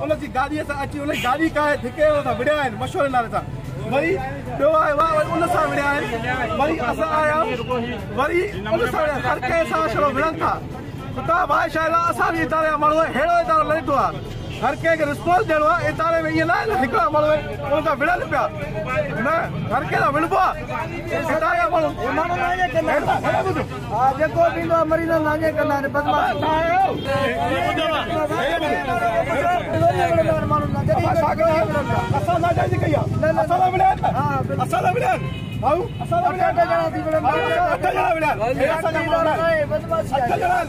उनजी गाॾीअ सां अची उन गाॾी का धिके सां विड़िया आहिनि मशहूर नाले सां वरी ॿियो आहे उन सां विड़िया आहिनि वरी असां आया वरी उन सां हर कंहिं सां छड़ो विड़नि था ख़ुदा भाई शायदि असां बि इदारे जा माण्हू अहिड़ो इदारो लॻंदो आहे हर कंहिंखे रिस्पॉन्स ॾियणो आहे इदारे में ईअं न आहे हिकिड़ा माण्हू उन सां विड़नि पिया न हर कंहिं सां विड़बो आहे इदारे जा माण्हू जेको थींदो आहे मरीज़ नांगे कंदा आहिनि असां नाजाइज़ी कई आहे असां सां विड़िया असां सां विड़िया भाऊ असां सां 8 ॼणा थी विड़नि 8 ॼणा विड़िया असां जा माण्हू 8 ॼणा